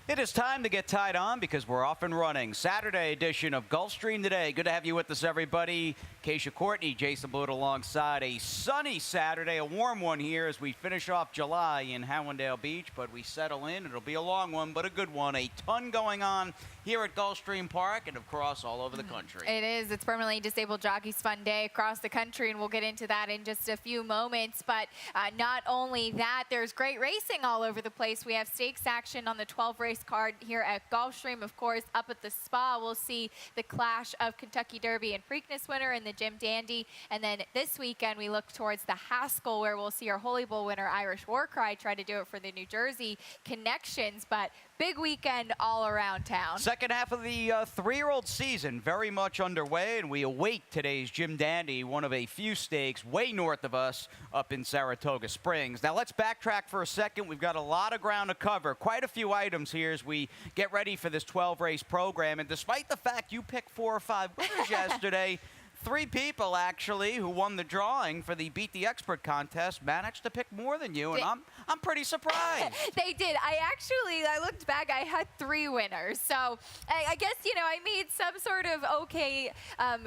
It is time to get tied on because we're off and running. Saturday edition of Gulfstream today. Good to have you with us, everybody. Keisha Courtney, Jason Blute alongside. A sunny Saturday, a warm one here as we finish off July in Howendale Beach, but we settle in. It'll be a long one, but a good one. A ton going on here at Gulfstream Park and, of course, all over the country. It is. It's Permanently Disabled Jockeys Fun Day across the country, and we'll get into that in just a few moments. But not only that, there's great racing all over the place. We have stakes action on the 12-race card here at Gulfstream. Of course, up at the Spa, we'll see the clash of Kentucky Derby and Preakness winner and the Jim Dandy. And then this weekend, we look towards the Haskell, where we'll see our Holy Bull winner, Irish Warcry, try to do it for the New Jersey connections. But big weekend all around town. Second half of the three-year-old season very much underway, and we await today's Jim Dandy, one of a few stakes way north of us up in Saratoga Springs. Now let's backtrack for a second. We've got a lot of ground to cover, quite a few items here as we get ready for this 12-race program. And despite the fact you picked 4 or 5 winners yesterday, 3 people, actually, who won the drawing for the Beat the Expert contest managed to pick more than you, and I'm pretty surprised. They did. I looked back, I had 3 winners. So I guess, I made some sort of okay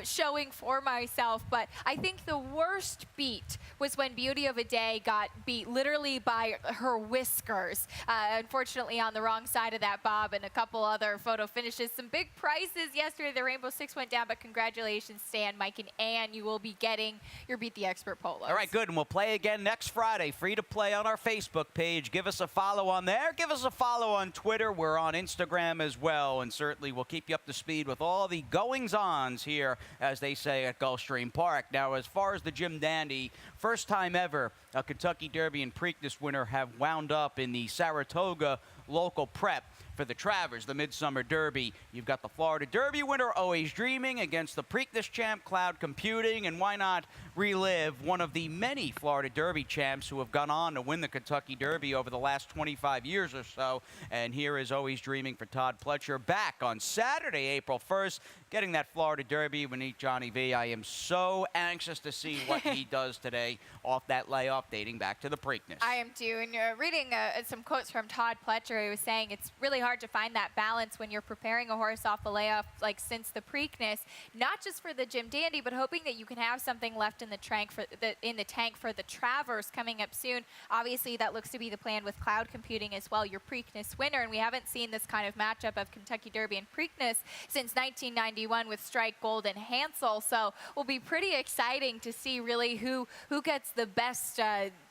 showing for myself, but I think the worst beat was when Beauty of a Day got beat literally by her whiskers. Unfortunately, on the wrong side of that bob, and a couple other photo finishes. Some big prizes yesterday. The Rainbow Six went down, but congratulations, Stan, Mike, and Ann. You will be getting your Beat the Expert polos. All right, good. And we'll play again next Friday. Free to play on our Facebook page. Give us a follow on there. Give us a follow on Twitter. We're on Instagram as well. And certainly we'll keep you up to speed with all the goings-ons here, as they say, at Gulfstream Park. Now, as far as the Jim Dandy, first time ever a Kentucky Derby and Preakness winner have wound up in the Saratoga local prep for the Travers, the Midsummer Derby. You've got the Florida Derby winner, Always Dreaming, against the Preakness champ, Cloud Computing. And why not relive one of the many Florida Derby champs who have gone on to win the Kentucky Derby over the last 25 years or so. And here is Always Dreaming for Todd Pletcher back on Saturday, April 1st, getting that Florida Derby. We need Johnny V. I am so anxious to see what he does today off that layoff dating back to the Preakness. I am too. And reading some quotes from Todd Pletcher, he was saying it's really hard to find that balance when you're preparing a horse off the layoff, like since the Preakness, not just for the Jim Dandy, but hoping that you can have something left in the tank for the Travers coming up soon. Obviously, that looks to be the plan with Cloud Computing as well, your Preakness winner, and we haven't seen this kind of matchup of Kentucky Derby and Preakness since 1991 with Strike Gold and Hansel. So will be pretty exciting to see really who gets the best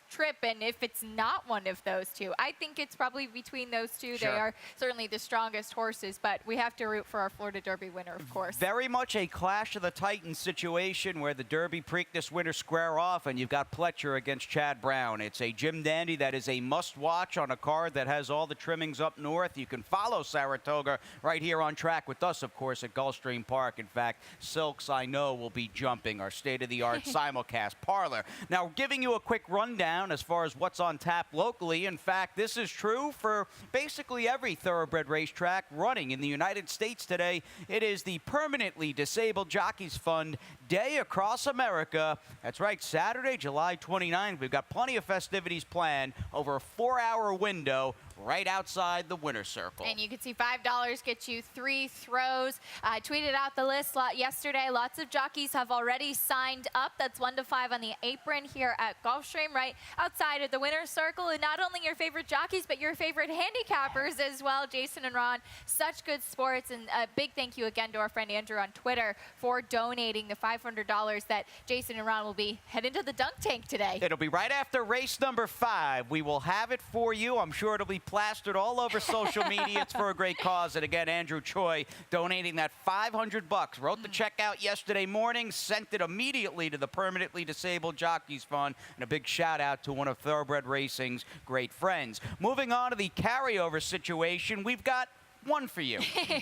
trip, and if it's not one of those two. I think it's probably between those two. Sure. They are certainly the strongest horses, but we have to root for our Florida Derby winner, of course. Very much a Clash of the Titans situation where the Derby Preakness winners square off, and you've got Pletcher against Chad Brown. It's a Jim Dandy that is a must-watch on a card that has all the trimmings up north. You can follow Saratoga right here on track with us, of course, at Gulfstream Park. In fact, Silks, I know, will be jumping our state-of-the-art simulcast parlor. Now, giving you a quick rundown as far as what's on tap locally. In fact, this is true for basically every thoroughbred racetrack running in the United States today. It is the Permanently Disabled Jockeys Fund Day across America. That's right, Saturday, July 29th. We've got plenty of festivities planned over a 4-hour window right outside the winner's circle. And you can see $5 gets you 3 throws. I tweeted out the list yesterday. Lots of jockeys have already signed up. That's 1 to 5 on the apron here at Gulfstream, right outside of the winner's circle. And not only your favorite jockeys, but your favorite handicappers as well. Jason and Ron, such good sports. And a big thank you again to our friend Andrew on Twitter for donating the $500 that Jason and Ron will be heading to the dunk tank today. It'll be right after race number 5. We will have it for you. I'm sure it'll be plastered all over social media. It's for a great cause. And again, Andrew Choi donating that $500. Wrote the check out yesterday morning, sent it immediately to the Permanently Disabled Jockeys Fund. And a big shout out to one of Thoroughbred Racing's great friends. Moving on to the carryover situation, we've got one for you.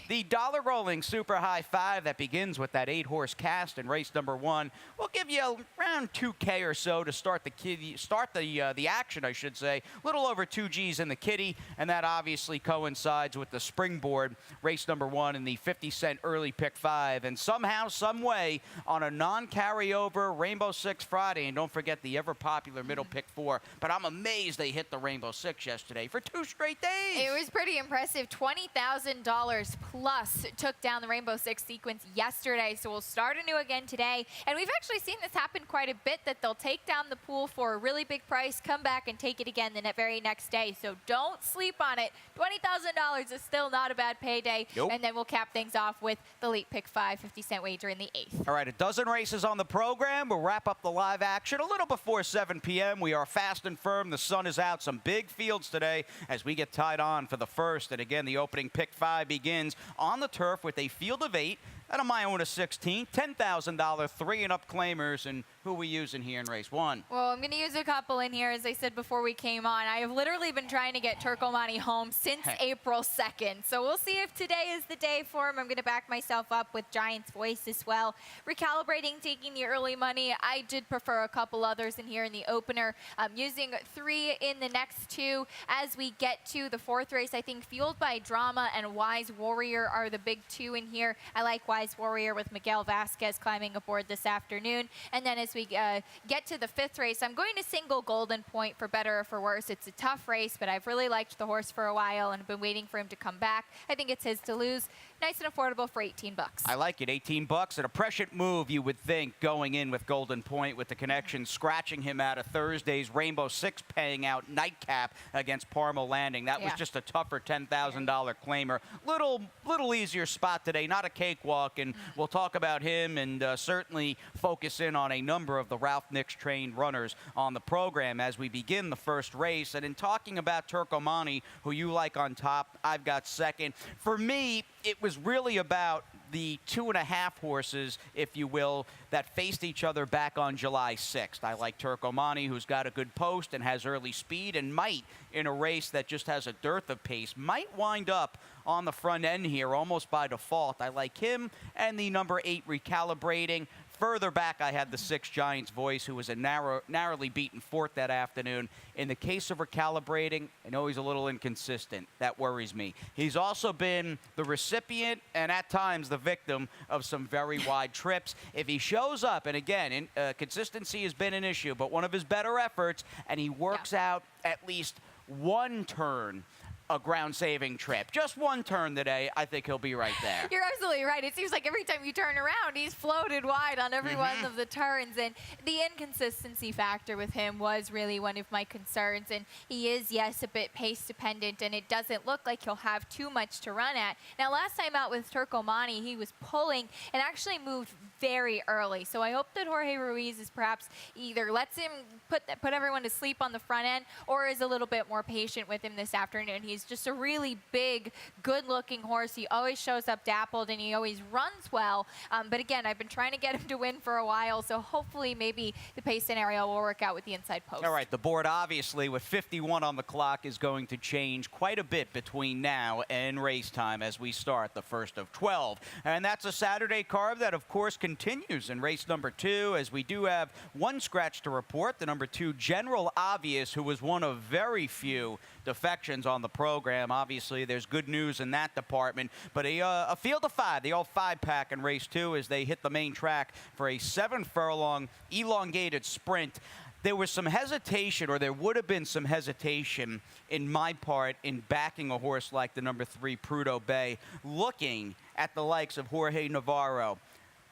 The dollar rolling super high 5 that begins with that 8-horse cast in race number 1 will give you around $2K or so to start the action, I should say. A little over 2 G's in the kitty, and that obviously coincides with the springboard race number 1 in the 50-cent early pick 5. And somehow, some way, on a non-carryover Rainbow Six Friday, and don't forget the ever-popular middle pick 4, but I'm amazed they hit the Rainbow Six yesterday for 2 straight days. It was pretty impressive. $20,000 plus took down the Rainbow Six sequence yesterday, so we'll start anew again today. And we've actually seen this happen quite a bit, that they'll take down the pool for a really big price, come back and take it again the very next day. So don't sleep on it. $20,000 is still not a bad payday. Nope. And then we'll cap things off with the late pick 5, 50-cent wager in the 8th. All right, a dozen races on the program. We'll wrap up the live action a little before 7 p.m. We are fast and firm. The sun is out. Some big fields today as we get tied on for the first. And again, the opening pick 5 begins on the turf with a field of 8 at a Iona 16, $10,000 3-and-up claimers. And who are we using here in race 1? Well, I'm going to use a couple in here. As I said before we came on, I have literally been trying to get Turkomani home since April 2nd. So we'll see if today is the day for him. I'm going to back myself up with Giant's Voice as well. Recalibrating, taking the early money. I did prefer a couple others in here in the opener. Using 3 in the next 2. As we get to the 4th race, I think Fueled by Drama and Wise Warrior are the big 2 in here. I like Wise Warrior with Miguel Vasquez climbing aboard this afternoon. And then as we get to the 5th race, I'm going to single Golden Point for better or for worse. It's a tough race, but I've really liked the horse for a while and have been waiting for him to come back. I think it's his to lose. Nice and affordable for 18 bucks. I like it, 18 bucks. And a prescient move, you would think, going in with Golden Point, with the connection scratching him out of Thursday's Rainbow Six paying out nightcap against Parma Landing. That was just a tougher $10,000 claimer. Little easier spot today, not a cakewalk, and we'll talk about him and certainly focus in on a number of the Ralph Nix trained runners on the program as we begin the first race. And in talking about Turkomani, who you like on top, I've got second. For me, it was really about the 2.5 horses, if you will, that faced each other back on July 6th. I like Turkomani, who's got a good post and has early speed, and might, in a race that just has a dearth of pace, might wind up on the front end here almost by default. I like him and the number 8 Recalibrating. Further back, I had the 6 Giant's Voice, who was a narrowly beaten 4th that afternoon. In the case of Recalibrating, I know he's a little inconsistent. That worries me. He's also been the recipient and at times the victim of some very wide trips. If he shows up, and again, consistency has been an issue, but one of his better efforts, and he works out at least one turn, a ground-saving trip. Just one turn today, I think he'll be right there. You're absolutely right. It seems like every time you turn around, he's floated wide on every one of the turns. And the inconsistency factor with him was really one of my concerns. And he is, yes, a bit pace-dependent, and it doesn't look like he'll have too much to run at. Now, last time out with Turkomani, he was pulling and actually moved very early. So I hope that Jorge Ruiz is perhaps either lets him put everyone to sleep on the front end or is a little bit more patient with him this afternoon. He's just a really big, good-looking horse. He always shows up dappled, and he always runs well. But again, I've been trying to get him to win for a while, so hopefully maybe the pace scenario will work out with the inside post. All right, the board obviously with 51 on the clock is going to change quite a bit between now and race time as we start the first of 12. And that's a Saturday card that, of course, continues in race number 2, as we do have one scratch to report, the number 2 General Obvious, who was one of very few defections on the program. Obviously, there's good news in that department, but a field of 5, the old 5-pack in race 2 as they hit the main track for a 7-furlong elongated sprint. There was some hesitation, or there would have been some hesitation in my part in backing a horse like the number 3 Prudhoe Bay, looking at the likes of Jorge Navarro,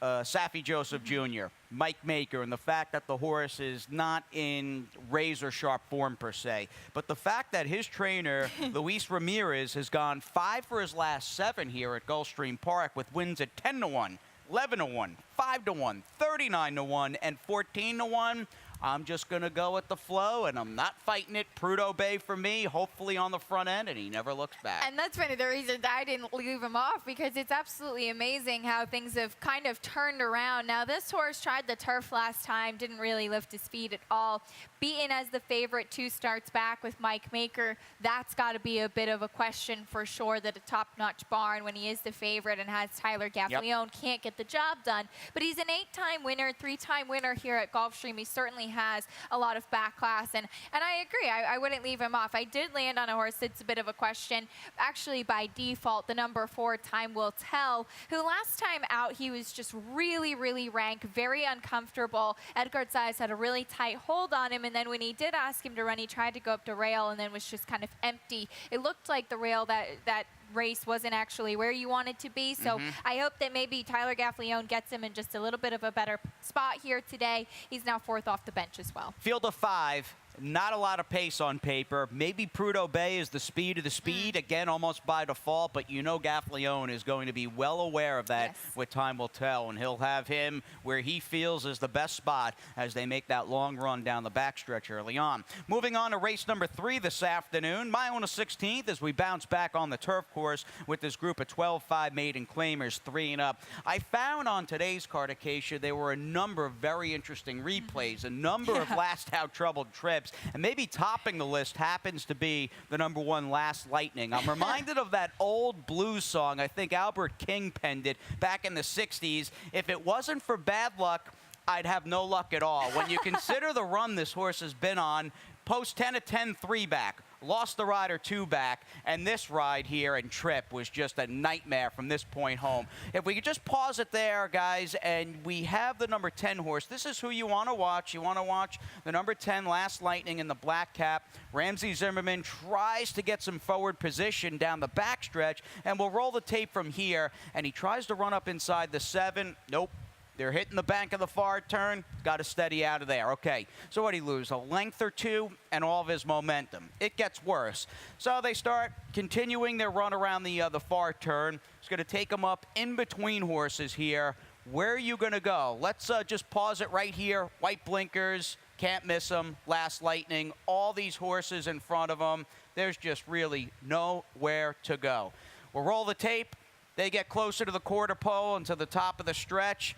Safi Joseph Jr., Mike Maker, and the fact that the horse is not in razor-sharp form per se. But the fact that his trainer, Luis Ramirez, has gone 5 for his last 7 here at Gulfstream Park with wins at 10-1, 11-1, 5-1, 39-1, and 14-1. I'm just going to go with the flow, and I'm not fighting it. Prudhoe Bay for me, hopefully on the front end, and he never looks back. And that's one of the reasons I didn't leave him off, because it's absolutely amazing how things have kind of turned around. Now, this horse tried the turf last time, didn't really lift his feet at all. Beaten as the favorite 2 starts back with Mike Maker. That's got to be a bit of a question for sure, that a top-notch barn, when he is the favorite and has Tyler Gaffalione, can't get the job done. But he's an 8-time winner, 3-time winner here at Gulfstream. He certainly has a lot of back class, and I agree. I wouldn't leave him off. I did land on a horse that's a bit of a question, actually by default, the number 4, Time Will Tell, who last time out he was just really, really ranked, very uncomfortable. Edgar Zayas had a really tight hold on him, and then when he did ask him to run, he tried to go up to rail and then was just kind of empty. It looked like the rail that race wasn't actually where you wanted to be. So I hope that maybe Tyler Gaffalione gets him in just a little bit of a better spot here today. He's now 4th off the bench as well. Field of 5. Not a lot of pace on paper. Maybe Prudhoe Bay is the speed of the speed, again, almost by default, but you know Gaffalione is going to be well aware of that with Time Will Tell, and he'll have him where he feels is the best spot as they make that long run down the backstretch early on. Moving on to race number 3 this afternoon, mile and a 16th, as we bounce back on the turf course with this group of 12-5 maiden claimers, 3 and up. I found on today's card, Acacia, there were a number of very interesting replays, a number of last out troubled trips. And maybe topping the list happens to be the number 1 Last Lightning. I'm reminded of that old blues song. I think Albert King penned it back in the 60s. If it wasn't for bad luck, I'd have no luck at all. When you consider the run this horse has been on, post 10 of 10 3 back, lost the rider 2 back, and this ride here and trip was just a nightmare from this point home. If we could just pause it there, guys, and we have the number 10 horse. This is who you want to watch. You want to watch the number 10 Last Lightning in the black cap. Ramsey Zimmerman tries to get some forward position down the backstretch, and we'll roll the tape from here, and he tries to run up inside the 7. Nope. They're hitting the bank of the far turn. Got to steady out of there. Okay, so what did he lose? A length or 2 and all of his momentum. It gets worse. So they start continuing their run around the far turn. It's going to take them up in between horses here. Where are you going to go? Let's just pause it right here. White blinkers. Can't miss them. Last Lightning. All these horses in front of them. There's just really nowhere to go. We'll roll the tape. They get closer to the quarter pole and to the top of the stretch.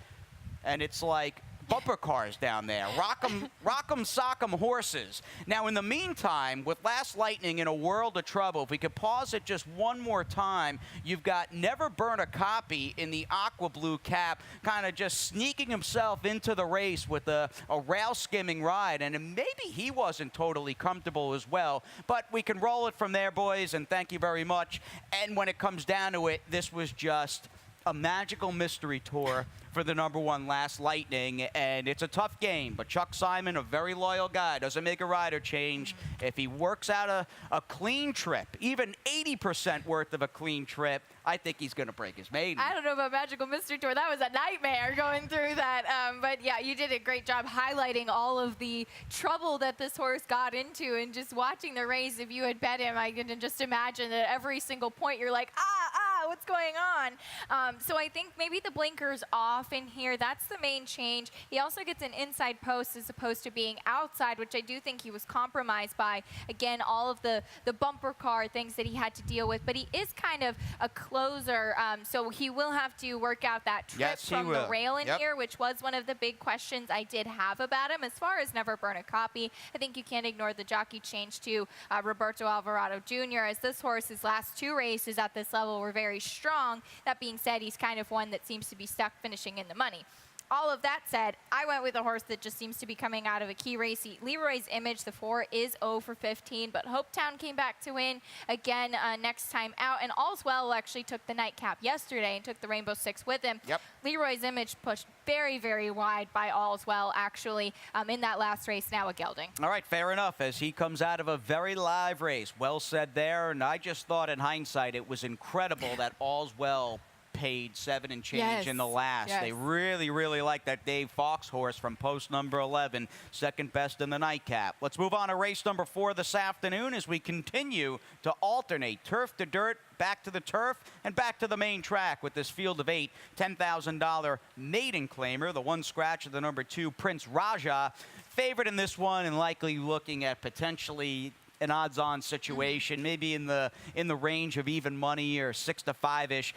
And it's like bumper cars down there. Rock'em sock'em horses. Now, in the meantime, with Last Lightning in a world of trouble, if we could pause it just one more time, you've got Never Burn a Copy in the aqua blue cap, kind of just sneaking himself into the race with a rail skimming ride. And maybe he wasn't totally comfortable as well. But we can roll it from there, boys, and thank you very much. And when it comes down to it, this was just a magical mystery tour for the number 1 Last Lightning, and it's a tough game, but Chuck Simon, a very loyal guy, doesn't make a rider change. If he works out a clean trip, even 80% worth of a clean trip, I think he's going to break his maiden. I don't know about Magical Mystery Tour. That was a nightmare going through that. But yeah, you did a great job highlighting all of the trouble that this horse got into, and just watching the race. If you had bet him, I can just imagine that every single point you're like, what's going on? So I think maybe the blinker's off in here. That's the main change. He also gets an inside post as opposed to being outside, which I do think he was compromised by, again, all of the bumper car things that he had to deal with. But he is kind of a closer, so he will have to work out that trip from the rail in here, which was one of the big questions I did have about him. As far as Never Burn a Copy, I think you can't ignore the jockey change to Roberto Alvarado Jr., as this horse's last 2 races at this level were very strong. That being said, he's kind of one that seems to be stuck finishing in the money. All of that said, I went with a horse that just seems to be coming out of a key race. Leroy's Image, the 4, is 0 for 15, but Hopetown came back to win again next time out. And All's Well actually took the nightcap yesterday and took the Rainbow Six with him. Leroy's Image pushed very, very wide by All's Well, actually, in that last race, now a gelding. All right, fair enough, as he comes out of a very live race. Well said there, and I just thought in hindsight it was incredible that All's Well paid 7 and change in the last. They really, really like that Dave Fox horse from post number 11, second best in the nightcap. Let's move on to race number 4 this afternoon as we continue to alternate turf to dirt, back to the turf, and back to the main track with this field of 8, $10,000 maiden claimer, the 1 scratch of the number 2 Prince Raja. Favorite in this one, and likely looking at potentially an odds-on situation, maybe in the range of even money or 6 to 5-ish,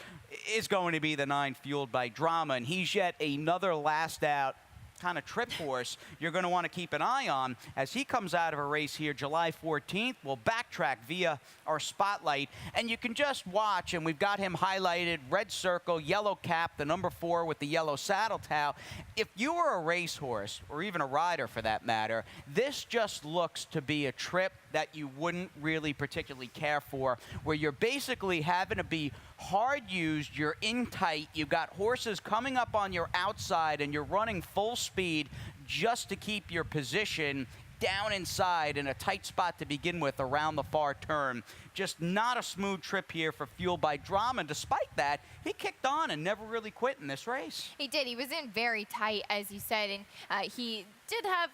is going to be the 9 Fueled by Drama, and he's yet another last-out kind of trip horse you're going to want to keep an eye on as he comes out of a race here July 14th. We'll backtrack via our spotlight, and you can just watch, and we've got him highlighted, red circle, yellow cap, the number 4 with the yellow saddle towel. If you were a racehorse, or even a rider for that matter, this just looks to be a trip that you wouldn't really particularly care for, where you're basically having to be hard used, you're in tight, you've got horses coming up on your outside, and you're running full speed just to keep your position down inside in a tight spot to begin with around the far turn. Just not a smooth trip here for Fueled by Drama. And despite that, he kicked on and never really quit in this race. He did. He was in very tight, as you said, and he did have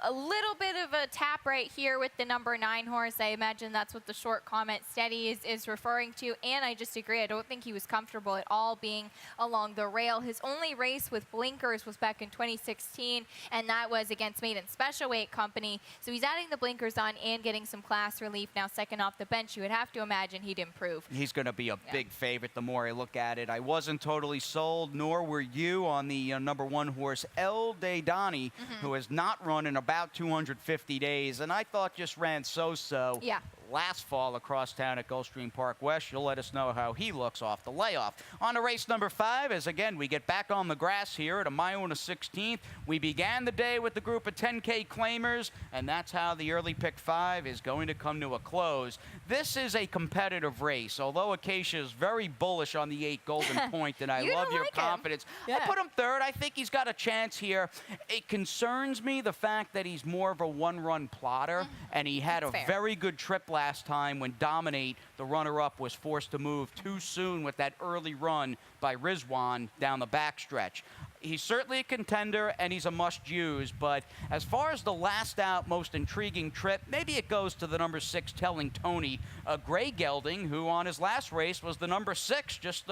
a little bit of a tap right here with the number 9 horse. I imagine that's what the short comment steady is referring to, and I just agree. I don't think he was comfortable at all being along the rail. His only race with blinkers was back in 2016, and that was against Maiden Special Weight Company. So he's adding the blinkers on and getting some class relief now second off the bench. You would have to imagine he'd improve. He's going to be a big favorite the more I look at it. I wasn't totally sold, nor were you, on the number 1 horse, El Deidani, who has not run in about 250 days, and I thought just ran so-so. Yeah. Last fall across town at Gulfstream Park West. You'll let us know how he looks off the layoff. On to race number 5, as again we get back on the grass here at a mile and a 16th. We began the day with the group of 10K claimers, and that's how the early pick 5 is going to come to a close. This is a competitive race, although Acacia is very bullish on the 8 Golden Point, and I love your confidence. Yeah. I put him 3rd. I think he's got a chance here. It concerns me the fact that he's more of a one-run plotter, and he had That's a fair. very good trip last time when Dominate, the runner-up, was forced to move too soon with that early run by Rizwan down the backstretch. He's certainly a contender, and he's a must-use, but as far as the last-out, most intriguing trip, maybe it goes to the number 6, Telling Tony, a gray gelding, who on his last race was the number 6 just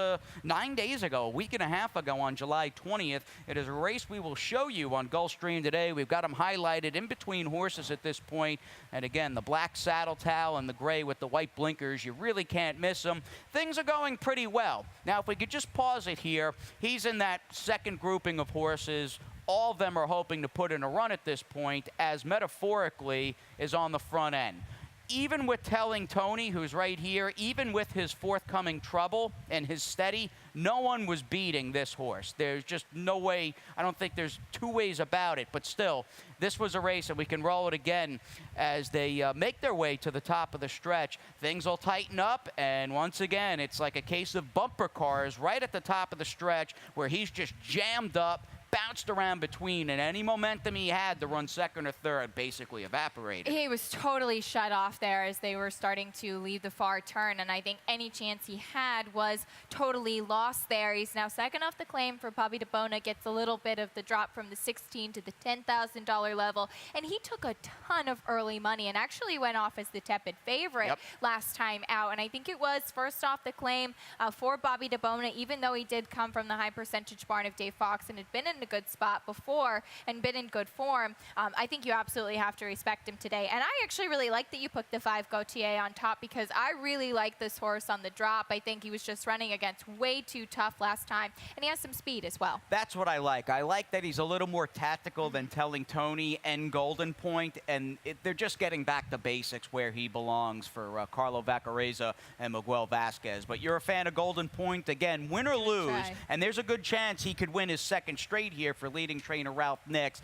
9 days ago, a week and a half ago on July 20th. It is a race we will show you on Gulfstream today. We've got him highlighted in between horses at this point, and again, the black saddle towel and the gray with the white blinkers, you really can't miss him. Things are going pretty well. Now, if we could just pause it here, he's in that second grouping of horses. All of them are hoping to put in a run at this point, as metaphorically is on the front end. Even with Telling Tony, who's right here, even with his forthcoming trouble and his steady, no one was beating this horse. There's just no way. I don't think there's 2 ways about it, but still, this was a race, and we can roll it again as they make their way to the top of the stretch. Things will tighten up, and once again, it's like a case of bumper cars right at the top of the stretch where he's just jammed up, bounced around between, and any momentum he had to run 2nd or 3rd basically evaporated. He was totally shut off there as they were starting to leave the far turn, and I think any chance he had was totally lost there. He's now second off the claim for Bobby DeBona, gets a little bit of the drop from the $16,000 to the $10,000 level, and he took a ton of early money and actually went off as the tepid favorite last time out, and I think it was first off the claim for Bobby DeBona, even though he did come from the high percentage barn of Dave Fox and had been in a good spot before and been in good form. I think you absolutely have to respect him today. And I actually really like that you put the 5 Gautier on top, because I really like this horse on the drop. I think he was just running against way too tough last time, and he has some speed as well. That's what I like. I like that he's a little more tactical than Telling Tony and Golden Point, and they're just getting back to basics where he belongs for Carlo Vaccarezza and Miguel Vasquez. But you're a fan of Golden Point, again, win or lose, and there's a good chance he could win his 2nd straight here for leading trainer Ralph Nix.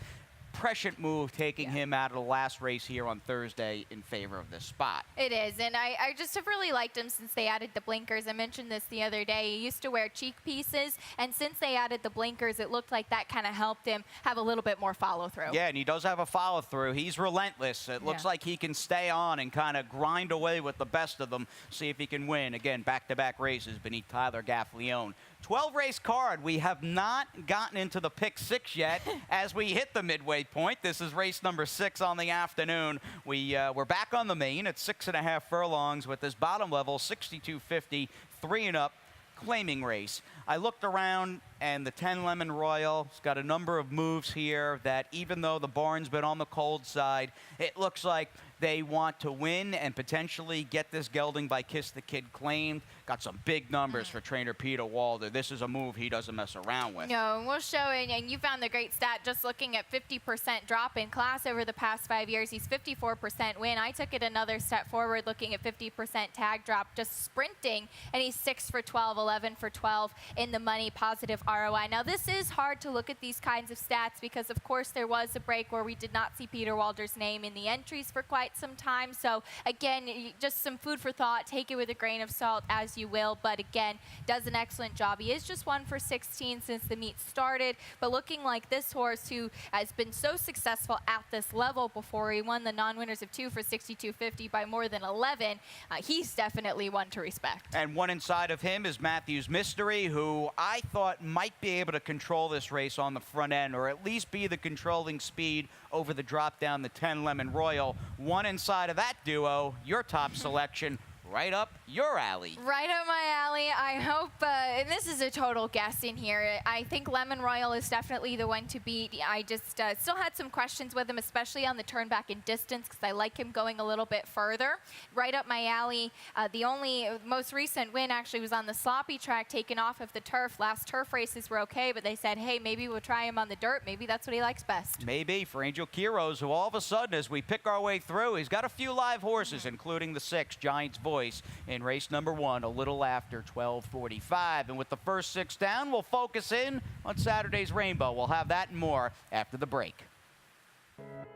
Prescient move taking him out of the last race here on Thursday in favor of this spot. It is, and I just have really liked him since they added the blinkers. I mentioned this the other day. He used to wear cheek pieces, and since they added the blinkers, it looked like that kind of helped him have a little bit more follow-through. Yeah, and he does have a follow-through. He's relentless. It looks like he can stay on and kind of grind away with the best of them, see if he can win. Again, back-to-back races beneath Tyler Gaffalione. 12-race card. We have not gotten into the pick 6 yet as we hit the midway point. This is race number 6 on the afternoon. We're back on the main at 6.5 furlongs with this bottom level, 62.50, 3 and up. claiming race. I looked around, and the 10 Lemon Royal's got a number of moves here that, even though the barn's been on the cold side, it looks like they want to win and potentially get this gelding by Kiss the Kid claimed. Got some big numbers for trainer Peter Walder. This is a move he doesn't mess around with. No, we'll show it, and you found the great stat just looking at 50% drop in class over the past 5 years. He's 54% win. I took it another step forward looking at 50% tag drop, just sprinting, and he's 6 for 12, 11 for 12 in the money, positive ROI. Now, this is hard to look at these kinds of stats because, of course, there was a break where we did not see Peter Walder's name in the entries for quite some time. So, again, just some food for thought. Take it with a grain of salt as you will, but again, does an excellent job. He is just 1 for 16 since the meet started, but looking like this horse who has been so successful at this level before, he won the non-winners of 2 for 62.50 by more than 11. He's definitely one to respect. And one inside of him is Matthews Mystery, who I thought might be able to control this race on the front end, or at least be the controlling speed over the drop down the 10 Lemon Royal. One inside of that duo, your top selection, right up your alley. Right up my alley. I hope, and this is a total guess in here, I think Lemon Royal is definitely the one to beat. I just still had some questions with him, especially on the turn back in distance, because I like him going a little bit further. Right up my alley. The only most recent win actually was on the sloppy track, taken off of the turf. Last turf races were okay, but they said, hey, maybe we'll try him on the dirt. Maybe that's what he likes best. Maybe for Angel Quiroz, who all of a sudden, as we pick our way through, he's got a few live horses, including the 6, Giant's Voice, in race number 1, a little after 12:45. And with the first 6 down, we'll focus in on Saturday's Rainbow. We'll have that and more after the break.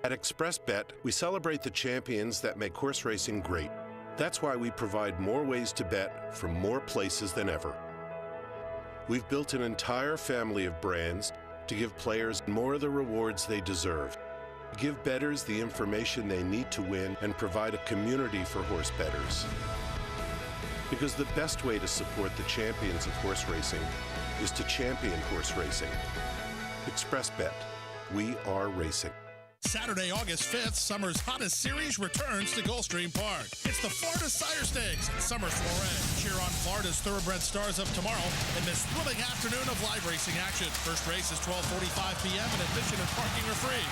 At ExpressBet, we celebrate the champions that make horse racing great. That's why we provide more ways to bet from more places than ever. We've built an entire family of brands to give players more of the rewards they deserve. Give bettors the information they need to win and provide a community for horse bettors. Because the best way to support the champions of horse racing is to champion horse racing. ExpressBet. We are racing. Saturday, August 5th, summer's hottest series returns to Gulfstream Park. It's the Florida Sire Stakes and Summer Soiree. Cheer on Florida's thoroughbred stars of tomorrow in this thrilling afternoon of live racing action. First race is 12:45 p.m. and admission and parking are free.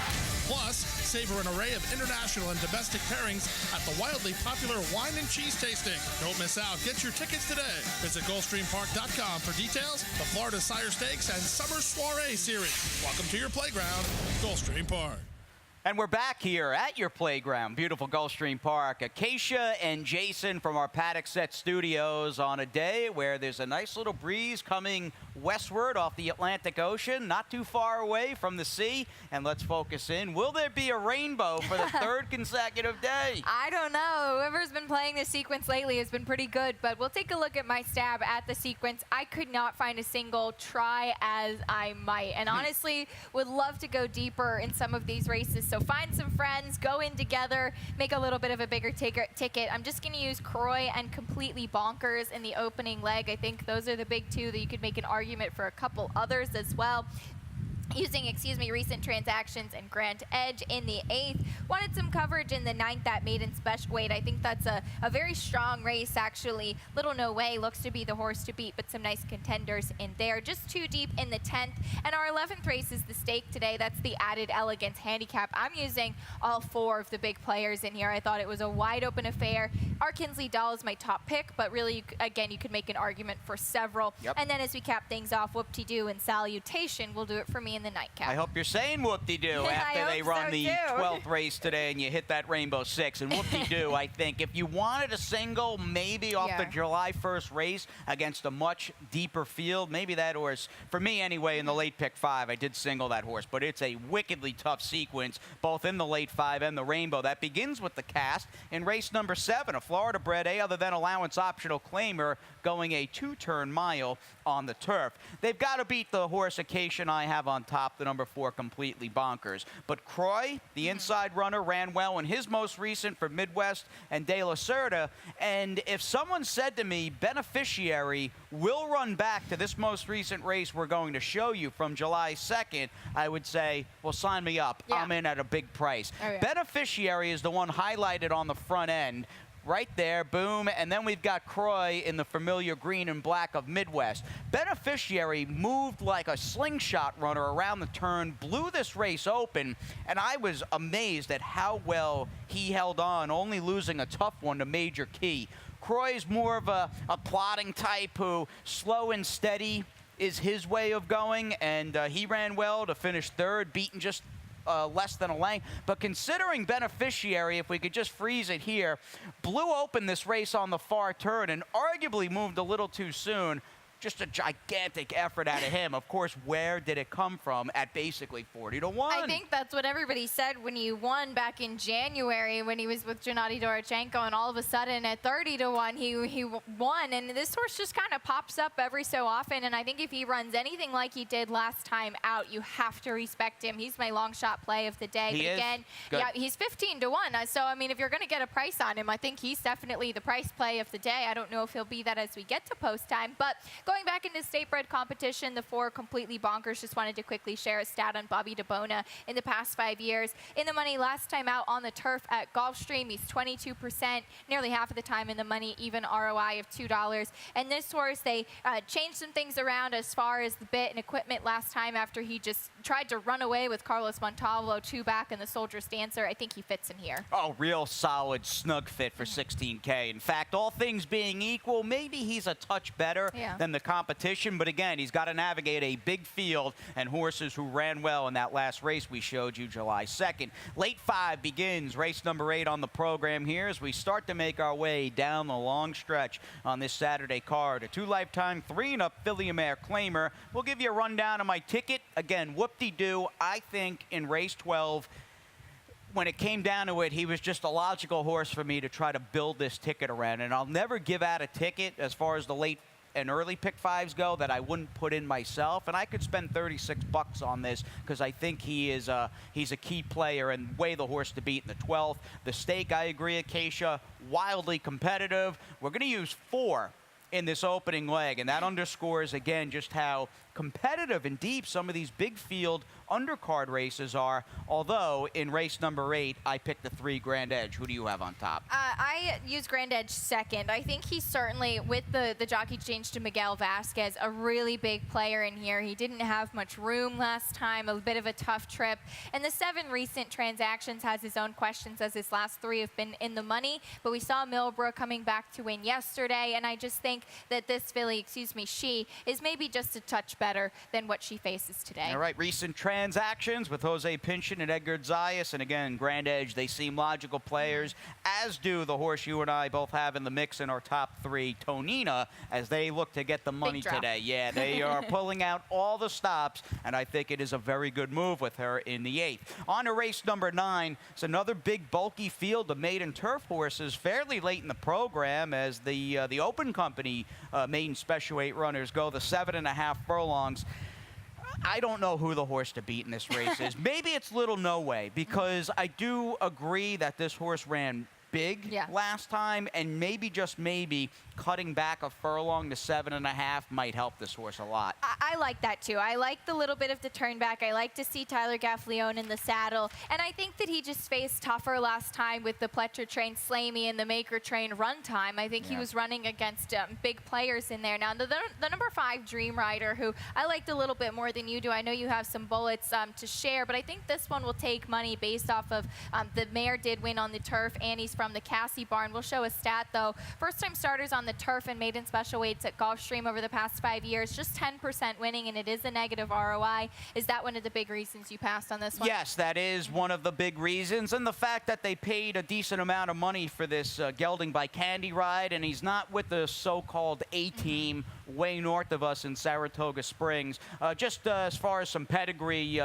Plus, savor an array of international and domestic pairings at the wildly popular wine and cheese tasting. Don't miss out. Get your tickets today. Visit GulfstreamPark.com for details. The Florida Sire Stakes and Summer Soiree series. Welcome to your playground, Gulfstream Park. And we're back here at your playground, beautiful Gulfstream Park. Acacia and Jason from our Paddock Set Studios on a day where there's a nice little breeze coming westward off the Atlantic Ocean, not too far away from the sea. And let's focus in. Will there be a rainbow for the 3rd consecutive day? I don't know. Whoever's been playing this sequence lately has been pretty good, but we'll take a look at my stab at the sequence. I could not find a single, try as I might. And honestly, would love to go deeper in some of these races. So find some friends, go in together, make a little bit of a bigger ticket. I'm just going to use Croy and Completely Bonkers in the opening leg. I think those are the big 2 that you could make an argument for a couple others as well. Using, recent transactions and Grant Edge in the 8th. Wanted some coverage in the 9th at maiden special weight. I think that's a very strong race, actually. Little No Way looks to be the horse to beat, but some nice contenders in there. Just 2 deep in the 10th. And our 11th race is the stake today. That's the Added Elegance Handicap. I'm using all 4 of the big players in here. I thought it was a wide open affair. Our Kinsley Doll is my top pick, but really, again, you could make an argument for several. Yep. And then as we cap things off, Whoop-de-Doo and Salutation will do it for me in the nightcap. I hope you're saying whoop-de-doo after they run the 12th race today and you hit that Rainbow 6. And whoop-de-doo, I think, if you wanted a single, maybe off the July 1st race against a much deeper field, maybe that horse, for me anyway, in the late pick 5, I did single that horse. But it's a wickedly tough sequence, both in the late 5 and the Rainbow. That begins with the cast in race number 7, a Florida bred, other than allowance optional claimer, going a 2-turn mile on the turf. They've got to beat the horse Acacia I have on top, the number 4, Completely Bonkers. But Croy, the inside runner, ran well in his most recent for Midwest and De La Cerda. And if someone said to me, Beneficiary will run back to this most recent race we're going to show you from July 2nd, I would say, well, sign me up. I'm in at a big price. Beneficiary is the one highlighted on the front end. right there, boom, and then we've got Croy in the familiar green and black of Midwest. Beneficiary moved like a slingshot runner around the turn, blew this race open, and I was amazed at how well he held on, only losing a tough one to Major Key. Croy's more of a plodding type who slow and steady is his way of going, and he ran well to finish third, beaten just less than a length. But considering Beneficiary, if we could just freeze it here, blew open this race on the far turn and arguably moved a little too soon. Just a gigantic effort out of him. Of course, where did it come from at basically 40-1? I think that's what everybody said when he won back in January when he was with Gennady Dorochenko, and all of a sudden at 30-1 he won. And this horse just kind of pops up every so often, and I think if he runs anything like he did last time out, you have to respect him. He's my long shot play of the day. He but again, Good. Yeah, he's 15-1. So I mean, if you're going to get a price on him, I think he's definitely the price play of the day. I don't know if he'll be that as we get to post time, but going back into state-bred competition, the 4 completely bonkers. Just wanted to quickly share a stat on Bobby DeBona in the past 5 years. In the money last time out on the turf at Gulfstream, he's 22%, nearly half of the time in the money, even ROI of $2. And this horse, they changed some things around as far as the bit and equipment last time after he just tried to run away with Carlos Montalvo, 2 back in the Soldier's Dancer. I think he fits in here. Oh, real solid, snug fit for 16K. In fact, all things being equal, maybe he's a touch better than the competition. But again, he's got to navigate a big field and horses who ran well in that last race we showed you July 2nd. Late 5 begins race number 8 on the program here as we start to make our way down the long stretch on this Saturday card. A 2 lifetime, 3 and up filly mare claimer. We'll give you a rundown of my ticket. Again, whoop-de-doo. I think in race 12, when it came down to it, he was just a logical horse for me to try to build this ticket around. And I'll never give out a ticket as far as the late and early pick 5s go that I wouldn't put in myself, and I could spend $36 on this because I think he's a key player and way the horse to beat in the 12th. The stake, I agree, Acacia, wildly competitive. We're going to use 4 in this opening leg, and that underscores again just how competitive and deep some of these big field undercard races are, although in race number 8, I picked the 3 Grand Edge. Who do you have on top? I use Grand Edge second. I think he's certainly, with the jockey change to Miguel Vasquez, a really big player in here. He didn't have much room last time, a bit of a tough trip. And the 7 recent transactions has his own questions, as his last 3 have been in the money. But we saw Millbrook coming back to win yesterday, and I just think that this filly, she, is maybe just a touch better than what she faces today. All right, recent transactions with Jose Pinchin and Edgar Zayas, and again, Grand Edge, they seem logical players, as do the horse you and I both have in the mix in our top 3, Tonina, as they look to get the money today. Yeah, they are pulling out all the stops, and I think it is a very good move with her in the 8th. On to race number 9, it's another big, bulky field of maiden turf horses fairly late in the program as the Open Company maiden Special 8 runners go the 7.5 furlongs. I don't know who the horse to beat in this race is. Maybe it's Little No Way, because I do agree that this horse ran big last time, and maybe, just maybe, cutting back a furlong to 7.5 might help this horse a lot. I like that too. I like the little bit of the turn back. I like to see Tyler Gaffleone in the saddle, and I think that he just faced tougher last time with the Pletcher train Slamey and the Maker train run time. I think he was running against big players in there. Now the number 5 Dream Rider, who I liked a little bit more than you do. I know you have some bullets to share, but I think this one will take money based off of the mare did win on the turf, and he's from the Cassie barn. We'll show a stat though. First time starters on the turf and maiden special weights at Gulfstream over the past 5 years, just 10% winning, and it is a negative ROI. Is that one of the big reasons you passed on this one? Yes, that is one of the big reasons, and the fact that they paid a decent amount of money for this gelding by Candy ride, and he's not with the so-called A-team way north of us in Saratoga Springs. Just as far as some pedigree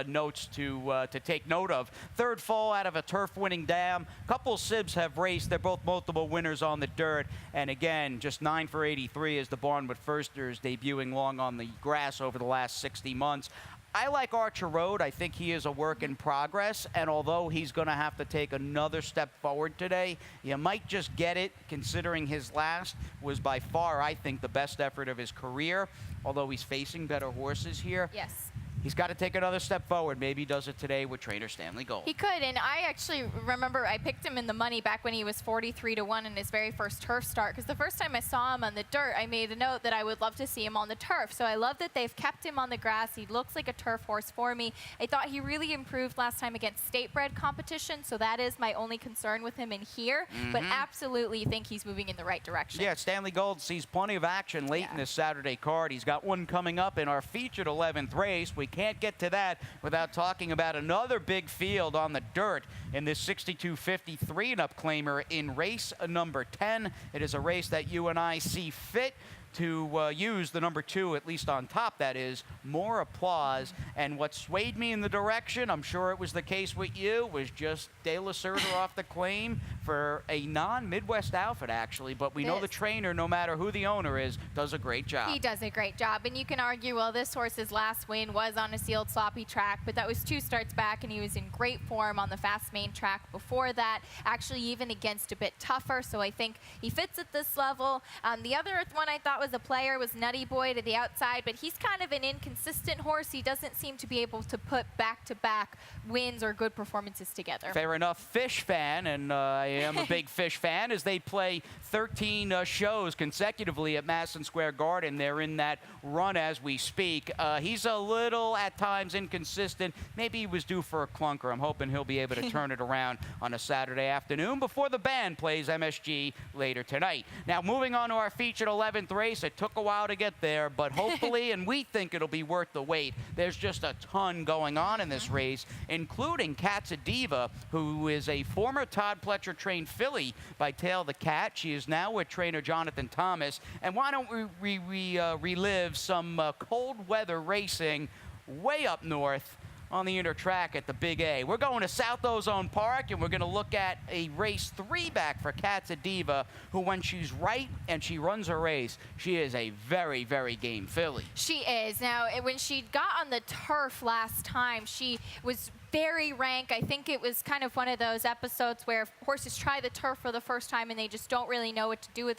notes to take note of. 3rd fall out of a turf-winning dam. Couple sibs have raced. They're both multiple winners on the dirt. And again, just 9 for 83 as the Barnwood Firsters, debuting long on the grass over the last 60 months. I like Archer Road. I think he is a work in progress, and although he's going to have to take another step forward today, you might just get it, considering his last was by far, I think, the best effort of his career, although he's facing better horses here. Yes. he's got to take another step forward. Maybe he does it today with trainer Stanley Gold. He could, and I actually remember I picked him in the money back when he was 43-1 in his very first turf start, because the first time I saw him on the dirt, I made a note that I would love to see him on the turf. So I love that they've kept him on the grass. He looks like a turf horse for me. I thought he really improved last time against state-bred competition, so that is my only concern with him in here, but absolutely think he's moving in the right direction. Yeah, Stanley Gold sees plenty of action late in this Saturday card. He's got one coming up in our featured 11th race. We can't get to that without talking about another big field on the dirt in this 62.53 and up claimer in race number 10. It is a race that you and I see fit to use the number 2, at least on top, that is, More Applause. And what swayed me in the direction, I'm sure it was the case with you, was just De La Cerda off the claim for a non-Midwest outfit, actually. But we know the trainer, no matter who the owner is, does a great job. He does a great job. And you can argue, well, this horse's last win was on a sealed, sloppy track, but that was 2 starts back, and he was in great form on the fast main track before that, actually even against a bit tougher. So I think he fits at this level. The other one I thought was a player was Nutty Boy to the outside, but he's kind of an inconsistent horse. He doesn't seem to be able to put back-to-back wins or good performances together. Fair enough. Fish fan, and I am a big Fish fan, as they play 13 shows consecutively at Madison Square Garden. They're in that run as we speak. He's a little, at times, inconsistent. Maybe he was due for a clunker. I'm hoping he'll be able to turn it around on a Saturday afternoon before the band plays MSG later tonight. Now, moving on to our featured 11th race. It took a while to get there, but hopefully, and we think it'll be worth the wait. There's just a ton going on in this race, including Cat's a Diva, who is a former Todd Pletcher trained filly by Tail the Cat. She is now with trainer Jonathan Thomas. And why don't we relive some cold weather racing way up north on the inner track at the Big A. We're going to South Ozone Park, and we're going to look at a race 3 back for Cat's a Diva, who, when she's right and she runs her race, she is a very, very game filly. She is. Now, when she got on the turf last time, she was very rank. I think it was kind of one of those episodes where horses try the turf for the first time and they just don't really know what to do with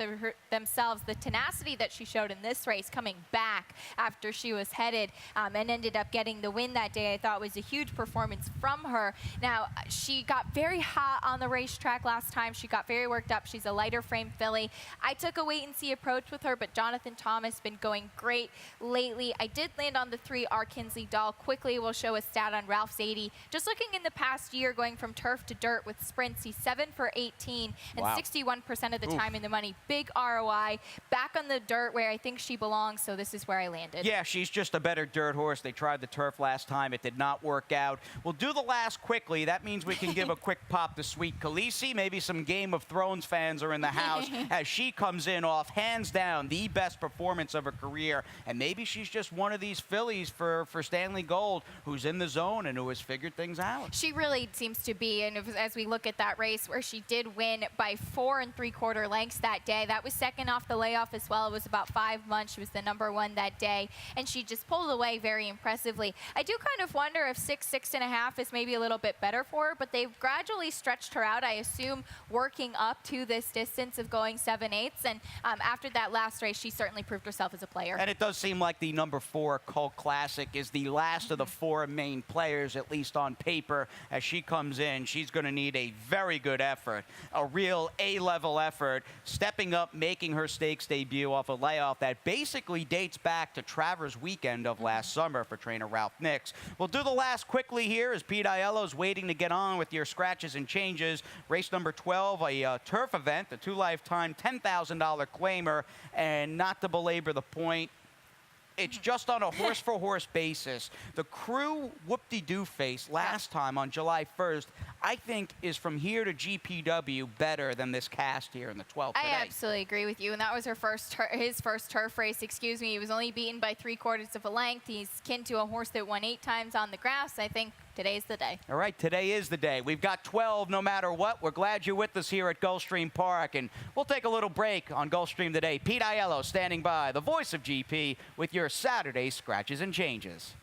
themselves. The tenacity that she showed in this race, coming back after she was headed and ended up getting the win that day, I thought was a huge performance from her. Now, she got very hot on the racetrack last time. She got very worked up. She's a lighter frame filly. I took a wait-and-see approach with her, but Jonathan Thomas has been going great lately. I did land on the 3 R. Kinsley Doll. Quickly, we'll show a stat on Ralph Zadie. Just looking in the past year, going from turf to dirt with sprints, he's 7 for 18 and 61% of the time in the money. Big ROI. Back on the dirt where I think she belongs, so this is where I landed. Yeah, she's just a better dirt horse. They tried the turf last time. It did not work out. We'll do the last quickly. That means we can give a quick pop to Sweet Khaleesi. Maybe some Game of Thrones fans are in the house as she comes in off, hands down, the best performance of her career. And maybe she's just one of these fillies for Stanley Gold, who's in the zone and who has figured things out. She really seems to be, and as we look at that race where she did win by 4 3/4 lengths that day, that was second off the layoff as well. It was about 5 months. She was the #1 that day, and she just pulled away very impressively. I do kind of wonder if 6.5 is maybe a little bit better for her, but they've gradually stretched her out, I assume, working up to this distance of going 7/8, and after that last race, she certainly proved herself as a player. And it does seem like the #4 Colt Classic is the last of the 4 main players, at least on paper. As she comes in, she's going to need a very good effort, a real A-level effort, stepping up, making her stakes debut off a layoff that basically dates back to Travers weekend of last summer for trainer Ralph Nix. We'll do the last quickly here as Pete Aiello's waiting to get on with your scratches and changes. Race number 12, a turf event, the 2 lifetime $10,000 claimer, and not to belabor the point, it's just on a horse-for-horse basis. The crew whoop-de-doo face last time on July 1st, I think, is from here to GPW better than this cast here in the 12th today. I absolutely agree with you, and that was his first turf race. Excuse me. He was only beaten by 3/4 of a length. He's kin to a horse that won 8 times on the grass. I think today's the day. All right, today is the day. We've got 12 no matter what. We're glad you're with us here at Gulfstream Park, and we'll take a little break on Gulfstream today. Pete Aiello standing by, the voice of GP, with your Saturday scratches and changes.